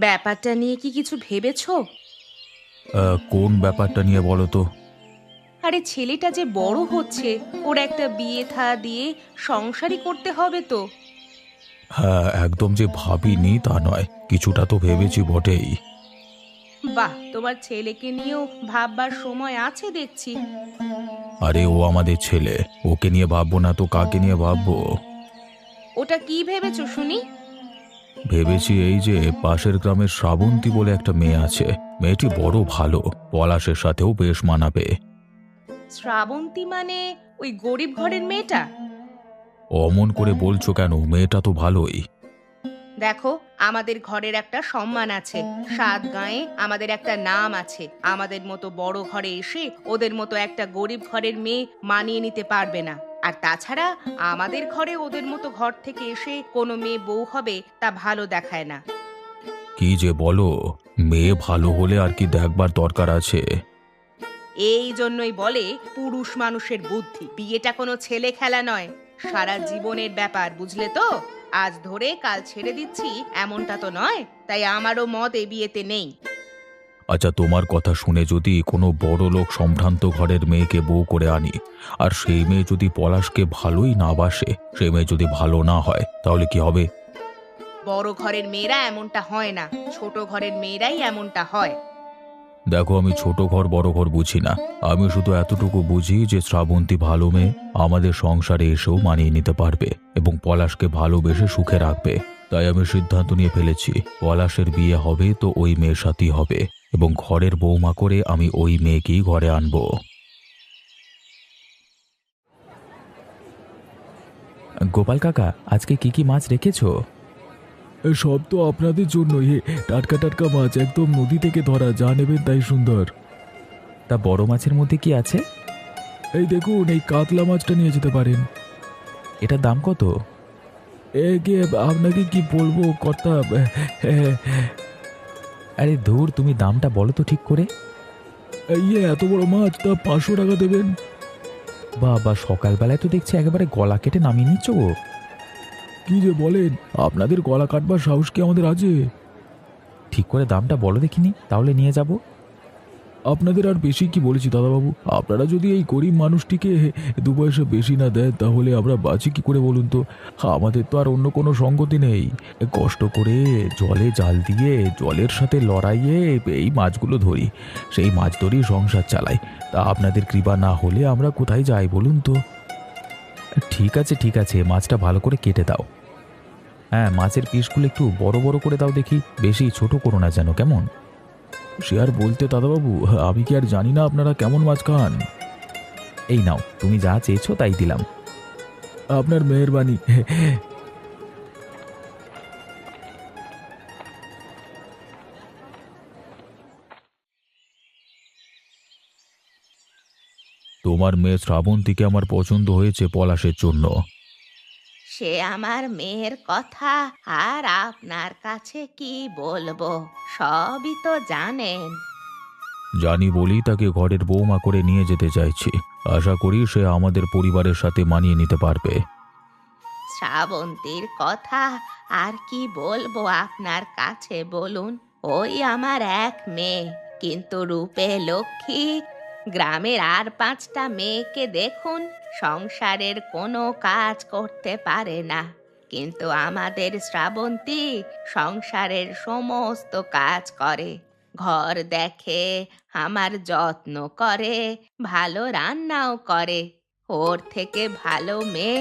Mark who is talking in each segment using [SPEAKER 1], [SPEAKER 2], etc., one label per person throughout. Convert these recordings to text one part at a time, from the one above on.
[SPEAKER 1] ব্যাপারটা নিয়ে কি কিছু ভেবেছো?
[SPEAKER 2] কোন ব্যাপারটা নিয়ে বলো তো?
[SPEAKER 1] আরে ছেলেটা যে বড় হচ্ছে, ওর একটা বিয়ে থা দিয়ে সংসারই করতে হবে তো।
[SPEAKER 2] হ্যাঁ, একদম যে ভাবিনি তা নয়, কিছুটা তো ভেবেছি বটেই।
[SPEAKER 1] বাহ, তোমার ছেলেকে নিয়েও ভাববার সময় আছে দেখছি।
[SPEAKER 2] আরে ও আমাদের ছেলে, ওকে নিয়ে ভাববো না তো কাকে নিয়ে ভাববো?
[SPEAKER 1] ওটা কি ভেবেছো শুনি?
[SPEAKER 2] ভেবেছি এই যে পাশের গ্রামের শ্রাবন্তী বলে একটা মেয়ে আছে, মেয়েটি বড় ভালো, পলাশের সাথেও বেশ মানাবে।
[SPEAKER 1] শ্রাবন্তী মানে ওই গরিব ঘরের মেয়েটা?
[SPEAKER 2] অমন করে বলছো কেন? মেয়েটা তো ভালোই।
[SPEAKER 1] দেখো, আমাদের ঘরের একটা সম্মান আছে, সাত গাঁয়ে আমাদের একটা নাম আছে। আমাদের মতো বড় ঘরে এসে ওদের মতো একটা গরিব ঘরের মেয়ে মানিয়ে নিতে পারবে না। আর তাছাড়া আমাদের ঘরে ওদের মতো ঘর থেকে এসে কোনো মেয়ে বউ হবে তা ভালো দেখায় না।
[SPEAKER 2] কি যে বলো! মেয়ে ভালো হলে আর কি দেখবার দরকার আছে?
[SPEAKER 1] এই জন্যই বলে পুরুষ মানুষের বুদ্ধি। বিয়েটা কোনো ছেলে খেলা নয়, সারা জীবনের ব্যাপার, বুঝলে তো? আজ ধরে কাল ছেড়ে দিচ্ছি এমনটা তো নয়, তাই আমারও মত এই বিয়েতে নেই।
[SPEAKER 2] আচ্ছা, তোমার কথা শুনে যদি কোনো বড় লোক সম্ভ্রান্ত ঘরের মেয়েকে বউ করে আনি, আর সেই মেয়ে যদি পলাশকে ভালোই না বাসে, সেই মেয়ে যদি ভালো না হয়, তাহলে কি হবে?
[SPEAKER 1] বড় ঘরের মেয়েরা এমনটা হয় না, ছোট ঘরের মেয়েরাই এমনটা হয়।
[SPEAKER 2] দেখো, আমি ছোট ঘর বড় ঘর বুঝি না। আমি শুধু এতটুকু বুঝি যে শ্রাবন্তী ভালো মেয়ে, আমাদের সংসারে এসেও মানিয়ে নিতে পারবে এবং পলাশকে ভালোবেসে সুখে রাখবে। তাই আমি সিদ্ধান্ত নিয়ে ফেলেছি, পলাশের বিয়ে হবে তো ওই মেয়ের সাথেই হবে, এবং ঘরের বৌমা করে আমি ওই মেয়েকেই ঘরে আনবো। গোপাল কাকা, আজকে কি কি মাছ রেখেছো? সব তো আপনাদের জন্যই, টাটকা টাটকা মাছ, একদম নদী থেকে ধরা, যা নেবেন তাই সুন্দর। তা বড় মাছের মধ্যে কি আছে? এই দেখুন, এই কাতলা মাছটা নিয়ে যেতে পারেন। এটার দাম কত? একে আপনাকে কি বলবো কর্তা? আরে ধুর, তুমি দামটা বলো তো ঠিক করে। এত বড় মাছ, তা 500 টাকা দেবেন। বাবা, সকালবেলায় তো দেখছি একেবারে গলা কেটে নামিয়ে নিচ্ছ গো। কি যে বলেন! আপনাদের গলা কাটবার সাহস কি আমাদের আছে? ঠিক করে দামটা বলো দেখিনি, তাহলে নিয়ে যাব। আপনাদের আর বেশি কি বলেছি দাদাবাবু? আপনারা যদি এই গরিব মানুষটিকে 2 পয়সা বেশি না দেন, তাহলে আমরা বাঁচি কি করে বলুন তো? আমাদের তো আর অন্য কোনো সঙ্গতি নেই। কষ্ট করে জলে জাল দিয়ে জলের সাথে লড়াইয়ে এই মাছগুলো ধরি, সেই মাছ ধরেই সংসার চালাই। তা আপনাদের কৃপা না হলে আমরা কোথায় যাই বলুন তো? ঠিক আছে ঠিক আছে, মাছটা ভালো করে কেটে দাও। হ্যাঁ, মাছের পিসগুলো একটু বড় বড় করে দাও দেখি, বেশি ছোট করো না যেন, কেমন? সে আর বলতে দাদাবাবু, আমি কি আর জানি না আপনারা কেমন মাছ খান? এই নাও, তুমি যা চেয়েছো তাই দিলাম। আপনার মেহেরবানি। তোমার মেয়ে শ্রাবন্তীকে আমার পছন্দ হয়েছে পলাশের জন্য।
[SPEAKER 1] সে আমার মেয়ের কথা আর আপনার কাছে কি বলবো, সবই তো জানেন।
[SPEAKER 2] জানি বলেই তাকে ঘরের বৌমা করে নিয়ে যেতে চাইছি। আশা করি সে আমাদের পরিবারের সাথে মানিয়ে নিতে পারবে।
[SPEAKER 1] শ্রাবন্তীর কথা আর কি বলবো আপনার কাছে বলুন? ওই আমার এক মেয়ে, কিন্তু রূপে লক্ষ্মী। গ্রামের আর পাঁচটা মেয়েকে দেখুন, সংসারের কোনো কাজ করতে পারে না, কিন্তু আমাদের শ্রাবন্তী সংসারের সমস্ত কাজ করে। ঘর দেখে, আমার যত্ন করে, ভালো রান্নাও করে। ওর থেকে ভালো মেয়ে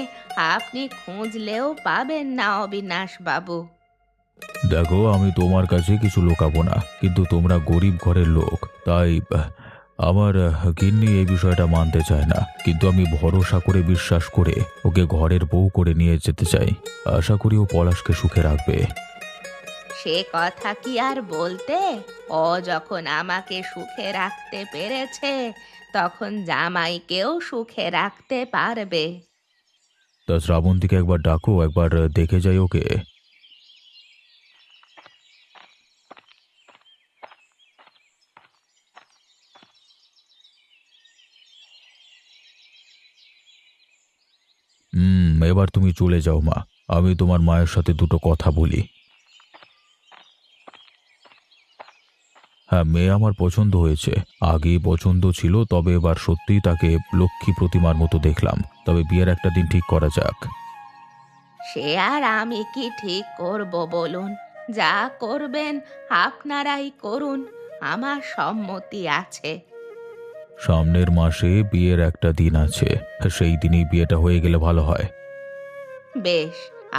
[SPEAKER 1] আপনি খুঁজলেও পাবেন না অবিনাশ বাবু।
[SPEAKER 2] দেখো, আমি তোমার কাছে কিছু লুকাবো না, কিন্তু তোমরা গরিব ঘরের লোক, তাই আমার গিন্নি এই বিষয়টা মানতে চায় না, কিন্তু আমি ভরসা করে বিশ্বাস করে ওকে ঘরের বউ করে নিয়ে যেতে চাই। আশা করি ও পলাশকে সুখে রাখবে।
[SPEAKER 1] সে কথা কি আর বলতে, ও যখন আমাকে সুখে রাখতে পেরেছে, তখন জামাইকেও সুখে রাখতে পারবে।
[SPEAKER 2] তা শ্রাবন্তীকে একবার ডাকো, একবার দেখে যাই ওকে। এবার তুমি চলে যাও মা, আমি তোমার মায়ের সাথে দুটো কথা বলি। হ্যাঁ, মেয়ে আমার পছন্দ হয়েছে। আগেই পছন্দ ছিল, তবে এবার সত্যিই তাকে লক্ষ্মী প্রতিমার মতো দেখলাম। তবে বিয়ের একটা দিন ঠিক করা যাক।
[SPEAKER 1] সে আর আমি কি ঠিক করব বলুন? যা করবেন আপনারাই করুন, আমার সম্মতি আছে।
[SPEAKER 2] সামনের মাসে বিয়ের একটা দিন আছে, সেই দিনই বিয়েটা হয়ে গেলে ভালো হয়।
[SPEAKER 1] বেশ,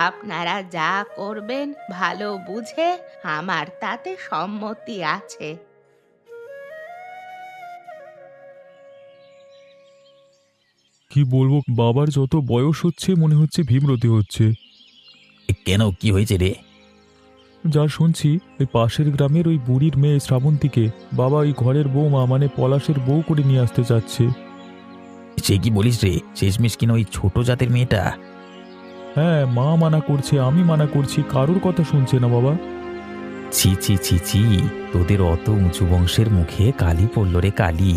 [SPEAKER 1] আপনারা যা করবেন ভালো বুঝে, আমার তাতে সম্মতি আছে।
[SPEAKER 2] কি বলবো, বাবার যত বয়স হচ্ছে মনে হচ্ছে ভীমরতি হচ্ছে।
[SPEAKER 3] কেন, কি হয়েছে রে?
[SPEAKER 2] যা শুনছি, ওই পাশের গ্রামের ওই বুড়ির মেয়ে শ্রাবন্তীকে বাবা ওই ঘরের বৌমা মানে পলাশের বউ করে নিয়ে আসতে চাচ্ছে।
[SPEAKER 3] সে কি বলিস রে? শেষমেশ কিনা ওই ছোট জাতের মেয়েটা?
[SPEAKER 2] হ্যাঁ, মা মানা করছে, আমি মানা করছি, কারোর কথা শুনছে না বাবা।
[SPEAKER 3] ছি ছি ছি ছি, তোদের অত উঁচু বংশের মুখে কালি পড়ল রে কালি।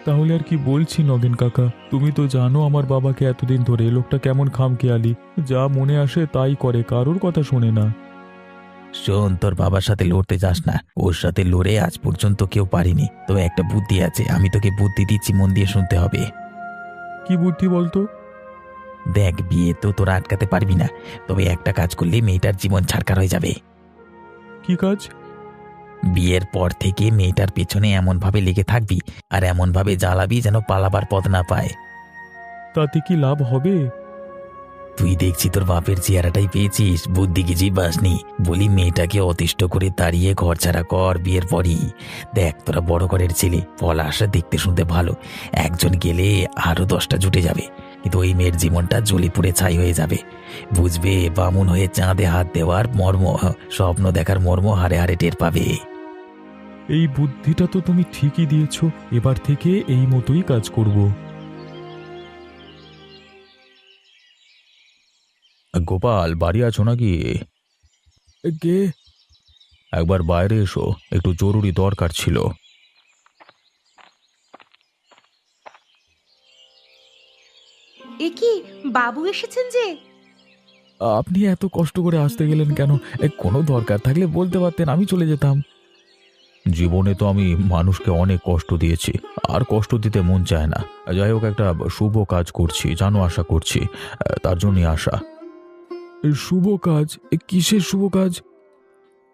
[SPEAKER 2] তাহলে আর কি বলছি নগেন কাকা, তুমি তো জানো আমার বাবাকে এতদিন ধরে, লোকটা কেমন খামখেয়ালি, যা মনে আসে তাই করে, কারোর কথা শোনে না।
[SPEAKER 3] শোন, তোর বাবার সাথে লড়তে যাস না, ওর সাথে লড়ে আজ পর্যন্ত কেউ পারিনি। তবে একটা বুদ্ধি আছে, আমি তোকে বুদ্ধি দিচ্ছি, মন দিয়ে শুনতে হবে।
[SPEAKER 2] কি বুদ্ধি বলতো?
[SPEAKER 3] দেখ, বিয়ে তো তোরা আটকাতে পারবি না, তবে একটা কাজ করলে মেয়েটার জীবন ছাড়কার হয়ে যাবে।
[SPEAKER 2] কি কাজ?
[SPEAKER 3] বিয়ের পর থেকে মেয়েটার পেছনে এমন ভাবে লেগে থাকবি আর এমন ভাবে জ্বালাবি যেন পালাবার পথ না পায়।
[SPEAKER 2] তাতে কি লাভ হবে?
[SPEAKER 3] তুই দেখছি তোর বাপের চেহারাটাই পেয়েছিস, বুদ্ধি কিছুই পাসনি। বলি, মেয়েটাকে অতিষ্ঠ করে তাড়িয়ে ঘর ছাড়া কর বিয়ের পরই। দেখ, তোরা বড় ঘরের ছেলে, পলাশ দেখতে শুনতে ভালো, একজন গেলে আরো 10টা জুটে যাবে, কিন্তু ওই মেয়ের জীবনটা জ্বলে পুড়ে ছাই হয়ে যাবে। বুঝবে, বামুন হয়ে চাঁদে হাত দেওয়ার মর্ম, স্বপ্ন দেখার মর্ম হারে হারে টের পাবে।
[SPEAKER 2] এই বুদ্ধিটা তো তুমি ঠিকই দিয়েছো, এবার থেকে এই মতোই কাজ করব। গোপাল, বাড়ি আছো নাকি? কে? একবার বাইরে এসো, একটু জরুরি দরকার ছিল।
[SPEAKER 1] এ কি, বাবু এসেছেন যে?
[SPEAKER 2] আপনি এত কষ্ট করে আসতে গেলেন কেন? কোনো দরকার থাকলে বলতে পারতেন, আমি চলে যেতাম। জীবনে তো আমি মানুষকে অনেক কষ্ট দিয়েছি, আর কষ্ট দিতে মন চায় না। যাই হোক, একটা শুভ কাজ করছি জানো, আশা করছি, তার জন্যই আসা। শুভ কাজ? কিসের শুভ কাজ?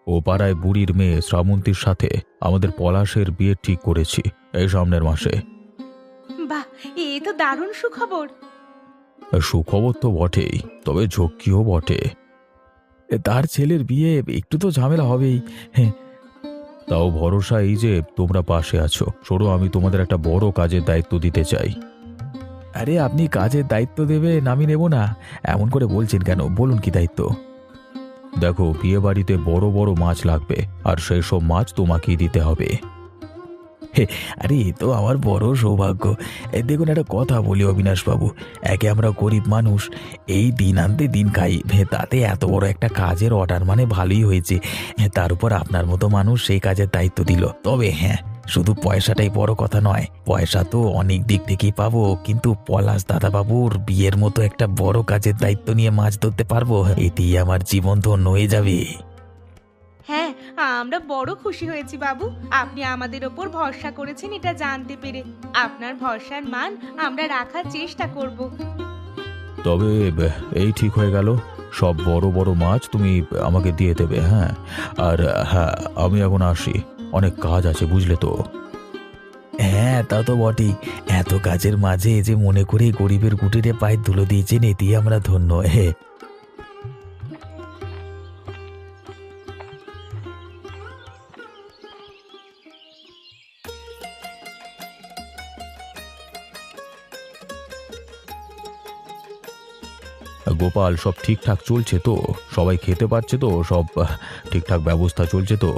[SPEAKER 2] ও পাড়ায় বুড়ির মেয়ে শ্রাবন্তীর সাথে আমাদের পলাশের বিয়ে ঠিক করেছি, এই সামনের মাসে।
[SPEAKER 1] বাহ, এ তো দারুণ সুখবর।
[SPEAKER 2] সুখবর তো বটেই, তবে ঝক্কিও বটে। তার ছেলের বিয়ে, একটু তো ঝামেলা হবেই। হ্যাঁ, তাও ভরসা এই যে তোমরা পাশে আছো। শোনো, আমি তোমাদের একটা বড় কাজের দায়িত্ব দিতে চাই। আরে, আপনি কাজের দায়িত্ব দেবেন, আমি নেব না? এমন করে বলছেন কেন? বলুন কি দায়িত্ব। দেখো, বিয়ে বাড়িতে বড় বড় মাছ লাগবে, আর সেই সব মাছ তোমাকেই দিতে হবে। আরে, এ তো আমার বড় সৌভাগ্য। দেখুন, একটা কথা বলি অবিনাশবাবু, একে আমরা গরিব মানুষ, এই দিন আনতে দিন খাই, তাতে এত বড় একটা কাজের অর্ডার মানে ভালোই হয়েছে। তার উপর আপনার মতো মানুষ সেই কাজের দায়িত্ব দিল। তবে হ্যাঁ, শুধু পয়সাটাই বড় কথা নয়, পয়সা তো অনেক দিক থেকেই পাবো, কিন্তু পলাশ দাদাবাবুর বিয়ের মতো একটা বড় কাজের দায়িত্ব নিয়ে মাছ ধরতে পারবো, এতেই আমার জীবন ধন্য হয়ে যাবে।
[SPEAKER 1] হ্যাঁ, আমরা বড় খুশি হয়েছি বাবু, আপনি আমাদের ওপর ভরসা করেছেন এটা জানতে পেরে। আপনার ভরসার মান আমরা রাখার চেষ্টা করব।
[SPEAKER 2] তবে এই ঠিক হয়ে গেল, সব বড় বড় মাছ তুমি আমাকে দিয়ে দেবে। হ্যাঁ, আর হ্যাঁ, আমি এখন আসি, অনেক কাজ আছে বুঝলে তো।
[SPEAKER 3] হ্যাঁ, তা তো বটেই। এত কাজের মাঝে যে মনে করে গরিবের কুটিরে পায়ে ধুলো দিয়েছেন, এতেই আমরা ধন্য। হে,
[SPEAKER 2] গোপাল, সব ঠিকঠাক চলছে তো? সবাই খেতে পারছে তো? সব ঠিকঠাক ব্যবস্থা চলছে তো?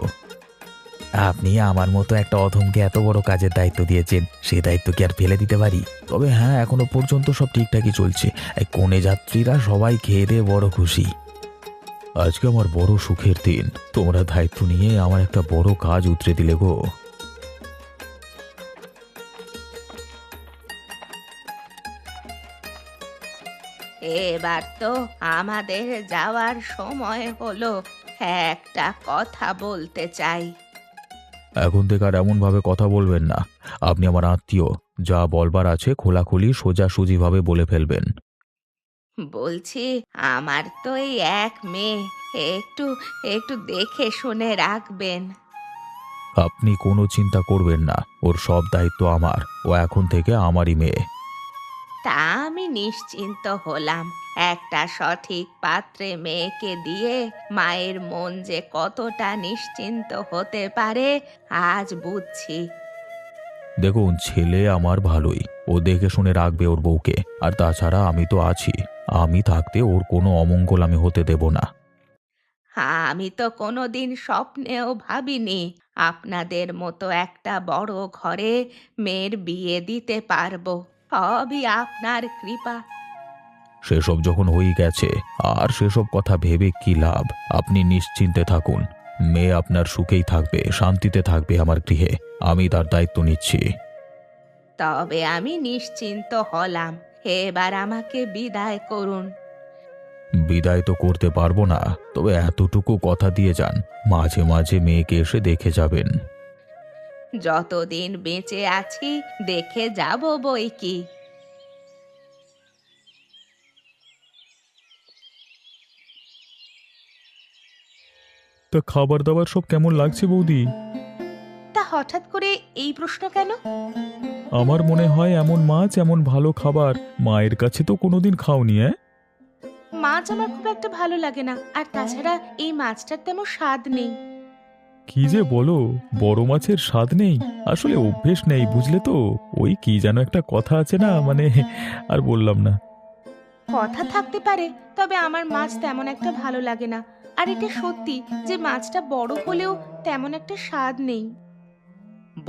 [SPEAKER 3] আপনি আমার মতো একটা অধমকে এত বড় কাজের দায়িত্ব দিয়েছেন, সে দায়িত্ব কি আর ফেলে দিতে পারি?
[SPEAKER 2] তবে হ্যাঁ, এখনো পর্যন্ত সব ঠিকঠাকই চলছে।
[SPEAKER 3] এই কনে যাত্রীরা সবাই খেয়ে দিয়ে বড় খুশি।
[SPEAKER 2] আজকে আমার বড় সুখের দিন, তোমরা দায়িত্ব নিয়ে আমার একটা বড় কাজ উতরে দিলে গো।
[SPEAKER 1] এবার তো আমাদের যাওয়ার সময় হলো, একটা কথা বলতে চাই।
[SPEAKER 2] এখন থেকে আর এমনভাবে কথা বলবেন না। আপনি আমার আত্মীয়, যা বলবার আছে খোলাখুলি সোজাসুজিভাবে বলে ফেলবেন।
[SPEAKER 1] বলছি, আমার তো এই এক মেয়ে, একটু একটু দেখে শুনে রাখবেন।
[SPEAKER 2] আপনি কোনো চিন্তা করবেন না, ওর সব দায়িত্ব আমার। ও এখন থেকে আমারই মেয়ে।
[SPEAKER 1] তা আমি নিশ্চিন্ত হলাম। একটা সঠিক পাত্রে মেয়েকে দিয়ে মায়ের মন যে কতটা নিশ্চিন্ত হতে পারে আজ বুঝছি।
[SPEAKER 2] দেখুন, ছেলে আমার ভালোই, ও দেখে শুনে রাখবে ওর বউকে। আর তাছাড়া আমি তো আছি, আমি থাকতে ওর কোনো অমঙ্গল আমি হতে দেব না।
[SPEAKER 1] আমি তো কোনোদিন স্বপ্নেও ভাবিনি আপনাদের মতো একটা বড় ঘরে মেয়ের বিয়ে দিতে পারবো। সবই আপনার কৃপা।
[SPEAKER 2] সেসব যখন হয়ে গেছে, আর সেসব কথা ভেবে কি লাভ? আপনি নিশ্চিন্তে থাকুন। মেয়ে আপনার সুখেই থাকবে, শান্তিতে থাকবে আমার গৃহে। আমি তার দায়িত্ব নিচ্ছি।
[SPEAKER 1] তবে আমি নিশ্চিন্ত হলাম। এবার আমাকে বিদায় করুন।
[SPEAKER 2] বিদায় তো করতে পারবো না, তবে এতটুকু কথা দিয়ে যান, মাঝে মাঝে মেয়েকে এসে দেখে যাবেন।
[SPEAKER 1] যতদিন বেঁচে আছি দেখে যাব বই কি।
[SPEAKER 2] তা খাবার দাবার সব কেমন লাগছে বৌদি?
[SPEAKER 1] তা হঠাৎ করে এই প্রশ্ন কেন?
[SPEAKER 2] আমার মনে হয় এমন মাছ, এমন ভালো খাবার মায়ের কাছে তো কোনোদিন খাওনি।
[SPEAKER 1] মাছ আমার খুব একটা ভালো লাগে না, আর তাছাড়া এই মাছটার তেমন স্বাদ নেই।
[SPEAKER 2] কি যে বলো, বড় মাছের স্বাদ নেই? আসলে অভ্যেস নেই, বুঝলে তো। ওই কি যেন একটা কথা আছে না, মানে আর বললাম না।
[SPEAKER 1] কথা থাকতে পারে, তবে আমার মাছ তেমন একটা ভালো লাগে না। আর এটা সত্যি যে মাছটা বড় হলেও তেমন একটা স্বাদ নেই।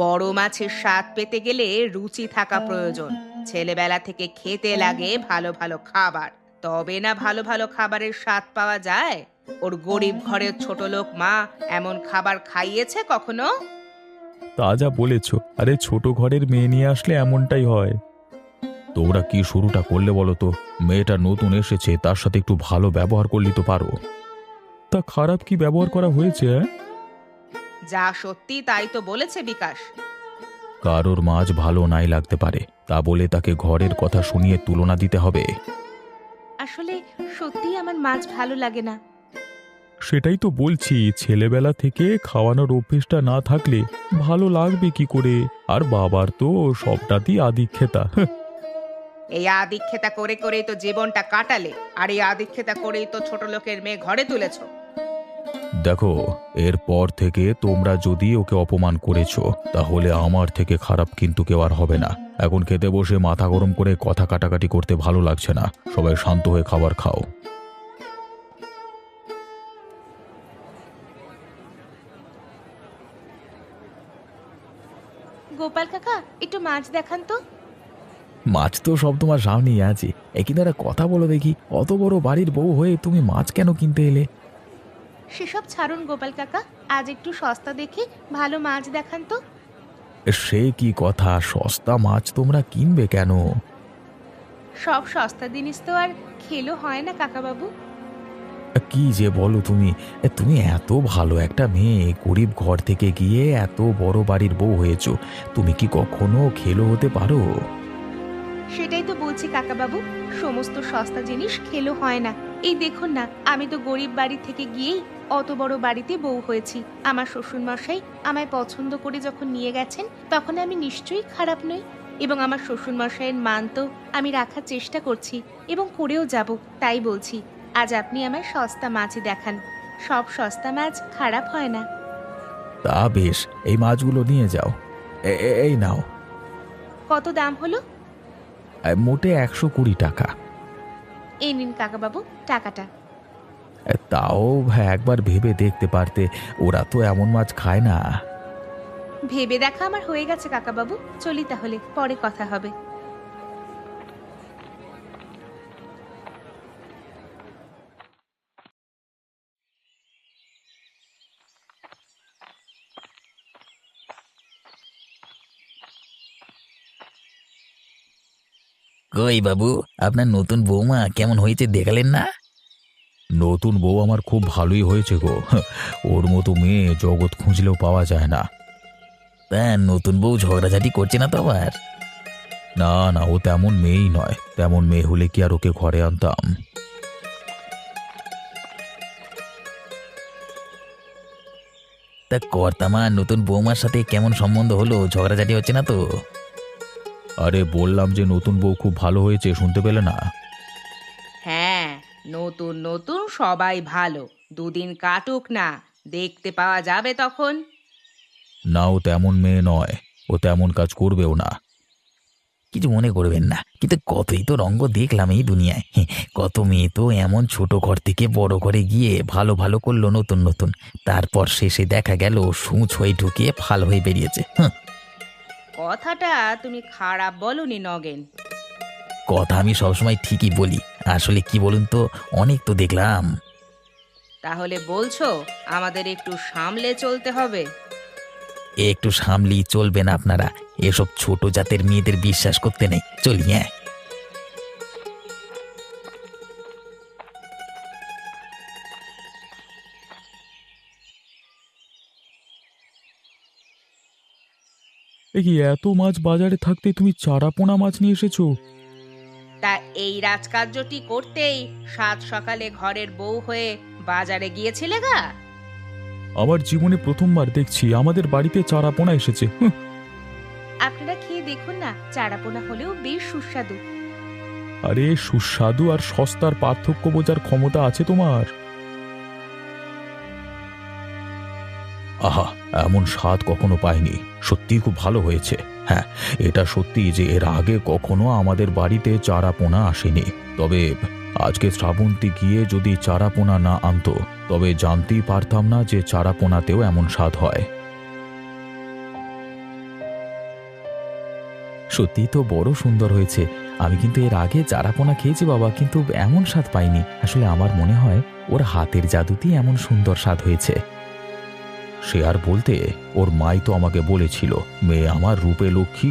[SPEAKER 1] বড় মাছের স্বাদ পেতে গেলে রুচি থাকা প্রয়োজন। ছেলেবেলা থেকে খেতে লাগে ভালো ভালো খাবার, তবে না ভালো ভালো খাবারের স্বাদ পাওয়া যায়। ওর গরিব ঘরের ছোট লোক মা এমন খাবার খাইয়েছে কখনো?
[SPEAKER 2] তা যা বলেছ, আরে ছোট ঘরের মেয়ে নিয়ে আসলে এমনটাই হয়। তোমরা কি শুরুটা করলে বলো তো? মেয়েটা নতুন এসেছে, তার সাথে একটু ভালো ব্যবহার করলে তো পারো। তা খারাপ কি ব্যবহার করা হয়েছে?
[SPEAKER 1] যা সত্যি তাই তো বলেছে বিকাশ।
[SPEAKER 2] কারোর মাছ ভালো নাই লাগতে পারে, তা বলে তাকে ঘরের কথা শুনিয়ে তুলনা দিতে হবে?
[SPEAKER 1] আসলে সত্যি আমার মাছ ভালো লাগে না।
[SPEAKER 2] সেটাই তো বলছি, ছেলেবেলা থেকে খাওয়ানোর অভ্যেসটা না থাকলে ভালো লাগবে কি করে? আর বাবার তো সবটাতেই আদিক্ষেতা।
[SPEAKER 1] এই আদিক্ষেতা করে করেই তো জীবনটা কাটালে, আর এই আদিক্ষেতা করেই তো ছোট লোকের মেয়ে ঘরে তুলেছো।
[SPEAKER 2] দেখো, এরপর থেকে তোমরা যদি ওকে অপমান করেছো, তাহলে আমার থেকে খারাপ কিন্তু কেউ আর হবে না। এখন খেতে বসে মাথা গরম করে কথা কাটাকাটি করতে ভালো লাগছে না। সবাই শান্ত হয়ে খাবার খাও।
[SPEAKER 1] গোপাল কাকা, একটু মাছ দেখান তো।
[SPEAKER 2] মাছ তো সব তোমার সামনেই আছে, কিন্তু একটা কথা বলো দেখি, অত বড় বাড়ির বউ হয়ে তুমি মাছ কেন কিনতে এলে?
[SPEAKER 1] সেসব ছাড়ুন গোপাল কাকা, আজ একটু সস্তা দেখে ভালো মাছ দেখান তো।
[SPEAKER 2] সে কি কথা, সস্তা মাছ তোমরা কিনবে কেন?
[SPEAKER 1] সব সস্তা জিনিস তো আর খেলো হয় না কাকাবাবু।
[SPEAKER 2] কি যে বলো তুমি! তুমি এত ভালো একটা মেয়ে, গরিব ঘর থেকে গিয়ে এত বড় বাড়ির বউ হয়েছো, তুমি কি কখনো খেলো হতে পারো?
[SPEAKER 1] সেটাই তো বলছি কাকাবাবু, সমস্ত সস্তা জিনিস খেলো হয় না। এই দেখুন না, আমি তো গরিব বাড়ি থেকে গিয়েই অত বড় বাড়িতে বউ হয়েছি। আমার শ্বশুর মশাই আমায় পছন্দ করে যখন নিয়ে গেছেন, তখন আমি নিশ্চয়ই খারাপ নই। এবং আমার শ্বশুর মশাইয়ের মান তো আমি রাখার চেষ্টা করছি এবং করেও যাব। তাই বলছি, আজ আপনি আমায় সস্তা মাছই দেখান। সব সস্তা মাছ খারাপ হয় না।
[SPEAKER 2] তা বেশ, এই মাছগুলো নিয়ে যাও। এই নাও।
[SPEAKER 1] কত দাম হলো?
[SPEAKER 2] মোটে 120 টাকা।
[SPEAKER 1] এই নিন কাকাবাবু টাকাটা।
[SPEAKER 2] তাও একবার ভেবে দেখতে পারতে, ওরা তো এমন মাছ খায় না।
[SPEAKER 1] ভেবে দেখা আমার হয়ে গেছে কাকাবাবু, চলি তাহলে, পরে কথা হবে।
[SPEAKER 3] কই বাবু, আপনার নতুন বৌমা কেমন হয়েছে দেখালেন না?
[SPEAKER 2] নতুন বউ আমার খুব ভালোই হয়েছে গো। ওর মতো মেয়ে জগৎ খুঁজলেও পাওয়া যায় না।
[SPEAKER 3] তা নতুন বউ ঝগড়াঝাটি করছে না তো আবার?
[SPEAKER 2] না না, ও তেমন মেয়েই নয়। তেমন মেয়ে হলে কি আর ওকে ঘরে আনতাম?
[SPEAKER 3] তা কর্তামা নতুন বৌমার সাথে কেমন সম্বন্ধ হলো? ঝগড়াঝাটি হচ্ছে না তো?
[SPEAKER 2] আরে বললাম যে নতুন বউ খুব ভালো হয়েছে, শুনতে পেলে না?
[SPEAKER 1] হ্যাঁ, নতুন নতুন সবাই ভালো। দুদিন কাটুক না, দেখতে পাওয়া যাবে তখন।
[SPEAKER 2] না, ও তেমন মেয়ে নয়। ও তেমন কাজ করবেও না।
[SPEAKER 3] কিছু মনে করবেন না, কিন্তু কতই তো রঙ্গ দেখলাম এই দুনিয়ায়। কত মেয়ে তো এমন ছোট ঘর থেকে বড় ঘরে গিয়ে ভালো ভালো করলো নতুন নতুন, তারপর শেষে দেখা গেল সূচ হয়ে ঢুকিয়ে ফাল হয়ে বেরিয়েছে।
[SPEAKER 1] কথাটা তুমি খারাপ বলনি নগেন।
[SPEAKER 3] কথা আমি সবসময় ঠিকই বলি, আসলে কি বলুন তো, অনেক তো দেখলাম।
[SPEAKER 1] তাহলে বলছো আমাদের একটু সামলে চলতে হবে?
[SPEAKER 3] একটু সামলি চলবে না আপনারা, এসব ছোট জাতের মেয়েদের বিশ্বাস করতে নেই, চলি হ্যাঁ।
[SPEAKER 2] এ কি, এত মাছ বাজারে থাকতে তুমি চারাপোনা মাছ নিয়ে এসেছো?
[SPEAKER 1] তা এই রাজকার্যটি করতেই সাত সকালে ঘরের বউ হয়ে বাজারে গিয়েছিলে গা?
[SPEAKER 2] আমার জীবনে প্রথমবার দেখছি আমাদের বাড়িতে চারাপোনা এসেছে। হুঁ।
[SPEAKER 1] আপনারা খেয়ে দেখুন না, চারাপোনা হলেও বেশ সুস্বাদু।
[SPEAKER 2] আরে সুস্বাদু আর সস্তার পার্থক্য বোঝার ক্ষমতা আছে তোমার? আহা, এমন স্বাদ কখনো পাইনি। সত্যিই খুব ভালো হয়েছে। হ্যাঁ, এটা সত্যি যে এর আগে কখনো আমাদের বাড়িতে চারাপোনা আসেনি। তবে আজকে শ্রাবন্তী গিয়ে যদি চারাপোনা না আনতো, তবে জানতেই পারতাম না যে চারাপোনাতেও এমন স্বাদ হয়। সত্যিই তো বড় সুন্দর হয়েছে। আমি কিন্তু এর আগে চারাপোনা খেয়েছি বাবা, কিন্তু এমন স্বাদ পাইনি। আসলে আমার মনে হয় ওর হাতের জাদুতেই এমন সুন্দর স্বাদ হয়েছে। সে আর বলতে, ওর মাই তো আমাকে বলেছিল মেয়ে আমার রূপে লক্ষ্মী।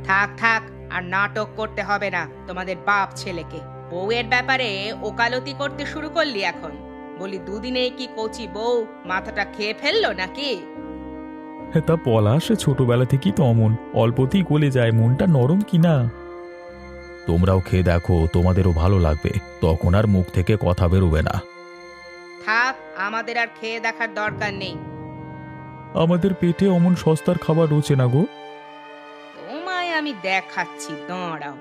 [SPEAKER 1] থাক থাক, আর নাটক করতে হবে না তোমাদের বাপ ছেলেকে। বউয়ের ব্যাপারে ওকালতি করতে শুরু করলি এখন? বলি দুদিনে কি কচি বউ মাথাটা খেয়ে ফেললো নাকি?
[SPEAKER 2] তা পলাশ ছোটবেলা থেকেই তো অমন, অল্পতেই গলে যায়, মনটা নরম কিনা। তোমরাও খেয়ে দেখো, তোমাদেরও ভালো লাগবে, তখন আর মুখ থেকে কথা বেরোবে না।
[SPEAKER 1] থাক, আমাদের আর খেয়ে দেখার দরকার নেই।
[SPEAKER 2] আমাদের পেটে অমন সস্তার খাবার রোচে না গো।
[SPEAKER 1] তোমায় আমি দেখাচ্ছি, দাঁড়াও।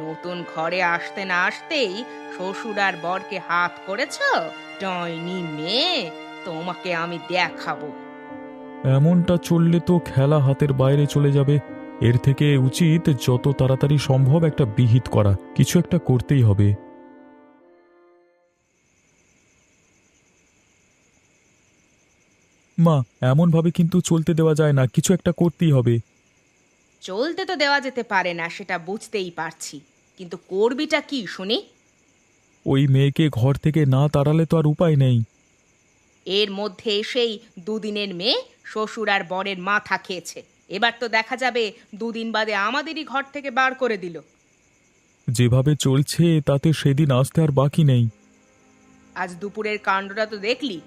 [SPEAKER 1] নতুন ঘরে আসতে না আসতেই শ্বশুর আর বরকে হাত করেছো? ডাইনি মেয়ে, তোমাকে আমি দেখাবো।
[SPEAKER 2] এমনটা চললে তো খেলা হাতের বাইরে চলে যাবে। এর থেকে উচিত যত তাড়াতাড়ি সম্ভব একটা বিহিত করা, কিছু একটা করতেই হবে। মা, এমন ভাবে কিন্তু চলতে দেওয়া যায় না, কিছু একটা করতেই হবে।
[SPEAKER 1] চলতে তো দেওয়া যেতে পারে না, সেটা বুঝতেই পারছি, কিন্তু করবিটা কি শুনি?
[SPEAKER 2] ওই মেয়েকে ঘর থেকে না তাড়ালে তো আর উপায় নেই।
[SPEAKER 1] এর মধ্যে এসেই দুদিনের মেয়ে শ্বশুর আর বরের মাথা খেয়েছে। এবার তো দেখা যাবে দুদিন বাদে আমাদেরই ঘর থেকে বার করে দিল।
[SPEAKER 2] যেভাবে চলছে তাতে সেদিন আসতে আর বাকি নেই।
[SPEAKER 1] আজ দুপুরের কাণ্ডটা তো দেখলি।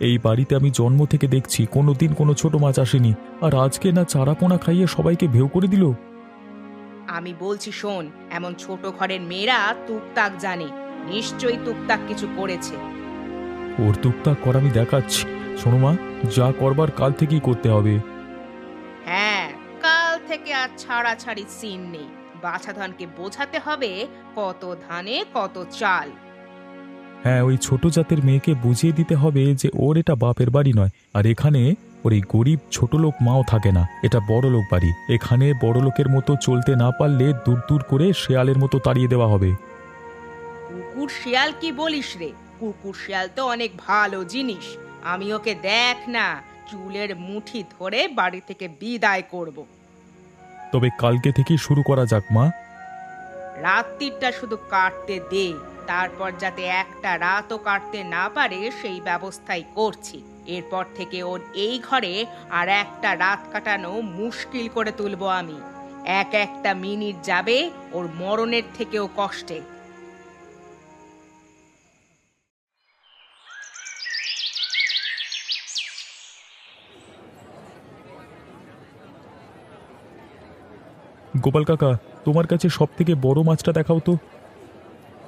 [SPEAKER 2] এই বাড়িতে আমি জন্ম থেকে দেখছি কোনোদিন কোনো ছোট মাছ আসেনি, আর আজকে না চারাপোনা খাইয়ে সবাইকে ভেউ করে দিল।
[SPEAKER 1] আমি বলছি শোন, এমন ছোট ঘরের মেয়েরা টুকটাক জানে, নিশ্চয়ই টুকটাক কিছু করেছে।
[SPEAKER 2] ওর টুকটাক করা আমি দেখাচ্ছি। শোনো মা, যা করবার কাল থেকেই করতে হবে।
[SPEAKER 1] হ্যাঁ, কাল থেকে আর ছাড়াছাড়ি সিন নেই। বাছাধনকে বোঝাতে হবে কত ধানে কত চাল।
[SPEAKER 2] হ্যাঁ, ওই ছোট জাতের মেয়েকে বুঝিয়ে দিতে হবে যে ওর এটা বাপের বাড়ি নয়, আর এখানে ওর এই গরিব ছোট লোক মাও থাকে না, এটা বড় লোক বাড়ি। এখানে বড় লোকের মতো চলতে না পারলে দূর দূর করে শেয়ালের মতো তাড়িয়ে দেওয়া হবে।
[SPEAKER 1] কুকুর শিয়াল কি বলিস রে? কুকুর শিয়াল তো অনেক ভালো জিনিস। আমি ওকে দেখ না, চুলের মুঠি ধরে বাড়ি থেকে বিদায় করব।
[SPEAKER 2] তবে কালকে থেকেই শুরু করা যাক মা।
[SPEAKER 1] রাত্রিটা শুধু কাটতে দে, তারপর যাতে একটা রাতও কাটতে না পারে সেই ব্যবস্থাই করছি। এরপর থেকে ওর এই ঘরে আর একটা রাত কাটানো মুশকিল করে তুলবো আমি। এক একটা মিনিট যাবে ওর মরণের থেকেও কষ্টে।
[SPEAKER 2] গোপাল কাকা, তোমার কাছে সব থেকে বড় মাছটা দেখাও তো।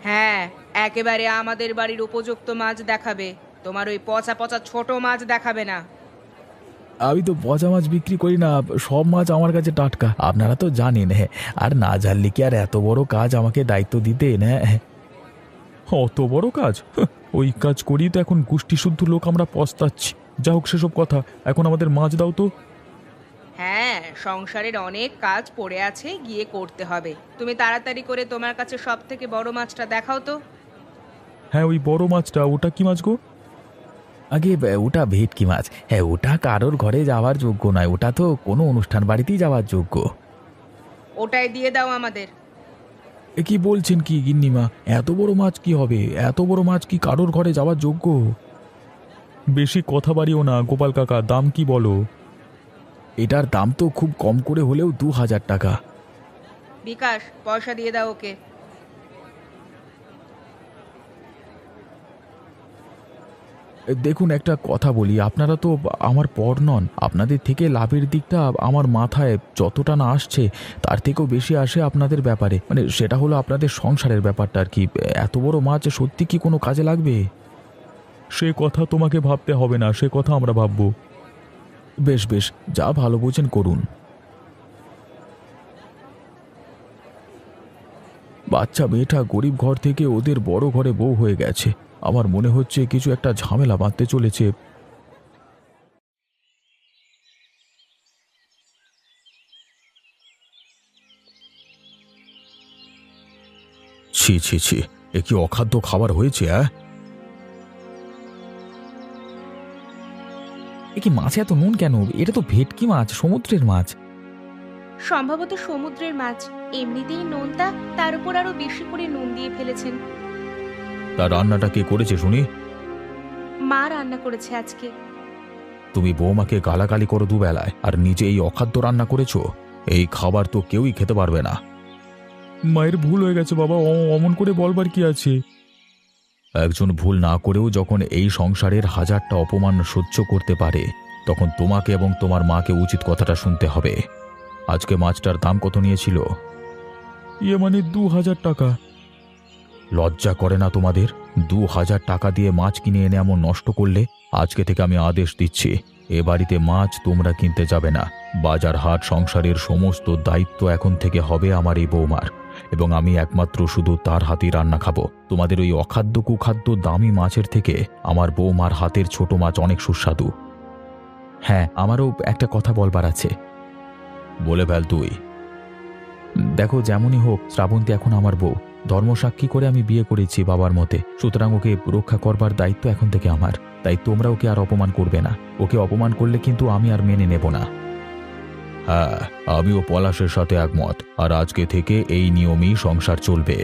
[SPEAKER 4] হ্যাঁ, একেবারে আমাদের বাড়ির উপযুক্ত মাছ দেখাবে, তোমার ওই পচা পচা ছোট মাছ দেখাবে না।
[SPEAKER 2] আমি তো পচা মাছ বিক্রি করি না, সব মাছ আমার কাছে টাটকা, আপনারা তো জানেন। হ্যাঁ, আর না জানলে কি আর এত বড় কাজ আমাকে দায়িত্ব দিতেন? হ্যাঁ, অত বড় কাজ? ওই কাজ করি তো এখন গোষ্ঠী শুদ্ধ লোক আমরা পস্তাচ্ছি। যা হোক সেসব কথা, এখন আমাদের মাছ দাও তো।
[SPEAKER 4] হ্যাঁ, সংসারের অনেক কাজ পড়ে আছে, গিয়ে করতে হবে। তুমি তাড়াতাড়ি করে তোমার কাছে সব থেকে বড় মাছটা দেখাও তো।
[SPEAKER 2] হ্যাঁ, ওই বড় মাছটা, ওটা কি মাছ গো? আগে ওটা ভেটকি মাছ। হ্যাঁ, ওটা কারোর ঘরে যাওয়ার যোগ্য নয়, ওটা তো কোনো অনুষ্ঠান বাড়িতেই যাওয়ার যোগ্য।
[SPEAKER 4] ওটাই দিয়ে দাও আমাদের।
[SPEAKER 2] এ কি বলছেন কি গিন্নিমা? এত বড় মাছ কি হবে? এত বড় মাছ কি কারোর ঘরে যাওয়ার যোগ্য? বেশি কথা বাড়িও না গোপাল কাকা, দাম কি বলো? এটার দাম তো খুব কম করে হলেও 2000 টাকা।
[SPEAKER 4] বিকাশ, পয়সা দিয়ে দাও ওকে।
[SPEAKER 2] দেখুন, একটা কথা বলি, আপনারা তো আমার পর নন, আপনাদের থেকে লাভের দিকটা আমার মাথায় যতটা না আসছে তার থেকেও বেশি আসে আপনাদের ব্যাপারে, মানে সেটা হলো আপনাদের সংসারের ব্যাপারটা আর কি। এত বড় মাছ সত্যি কি কোনো কাজে লাগবে? সে কথা তোমাকে ভাবতে হবে না, সে কথা আমরা ভাববো। বেশ বেশ, যা ভালো বোঝেন করুন। বাচ্চা মেয়েটা গরিব ঘর থেকে ওদের বড় ঘরে বউ হয়ে গেছে। আমার মনে হচ্ছে কিছু একটা ঝামেলা বাঁধতে চলেছে। ছি ছি ছি, এ কি অখাদ্য খাবার হয়েছে? এ কি মাছে এত নুন কেন? এটা তো ভেটকি মাছ, সমুদ্রের মাছ।
[SPEAKER 1] সম্ভবত সমুদ্রের মাছ, এমনিতেই নোনতা, তার উপর আরো বেশি করে নুন দিয়ে ফেলেছেন।
[SPEAKER 2] তার রান্নাটা কে করেছে শুনি?
[SPEAKER 1] মা রান্না করেছে আজকে।
[SPEAKER 2] তুমি বৌমাকে গালাগালি করো দুবেলায়, আর নিজে এই অখাদ্য রান্না করেছো? এই খাবার তো কেউই খেতে পারবে না। মায়ের ভুল হয়ে গেছে বাবা, অমন করে বলবার কি আছে? একজন ভুল না করেও যখন এই সংসারের 1000টা অপমান সহ্য করতে পারে, তখন তোমাকে এবং তোমার মাকে উচিত কথাটা শুনতে হবে। আজকে মাছটার দাম কত নিয়েছিল? মানে 2000 টাকা। লজ্জা করে না তোমাদের? 2000 টাকা দিয়ে মাছ কিনে এনে এমন নষ্ট করলে? আজকে থেকে আমি আদেশ দিচ্ছি, এ বাড়িতে মাছ তোমরা কিনতে যাবে না। বাজার হাট সংসারের সমস্ত দায়িত্ব এখন থেকে হবে আমার এই বৌমার, এবং আমি একমাত্র শুধু তার হাতেই রান্না খাবো। তোমাদের ওই অখাদ্য কুখাদ্য দামি মাছের থেকে আমার বৌমার হাতের ছোট মাছ অনেক সুস্বাদু। হ্যাঁ, আমারও একটা কথা বলবার আছে। বলে ফেল তুই। দেখো, যেমনই হোক শ্রাবন্তী এখন আমার বউ, ধর্মসাক্ষী করে আমি বিয়ে করেছি বাবার মতে, সুতরাং ওকে রক্ষা করবার দায়িত্ব এখন থেকে আমার। তাই তোমরা ওকে আর অপমান করবে না। ওকে অপমান করলে কিন্তু আমি আর মেনে নেব না। হ্যাঁ, আমিও পলাশের সাথে একমত, আর আজকে থেকে এই নিয়মেই সংসার চলবে।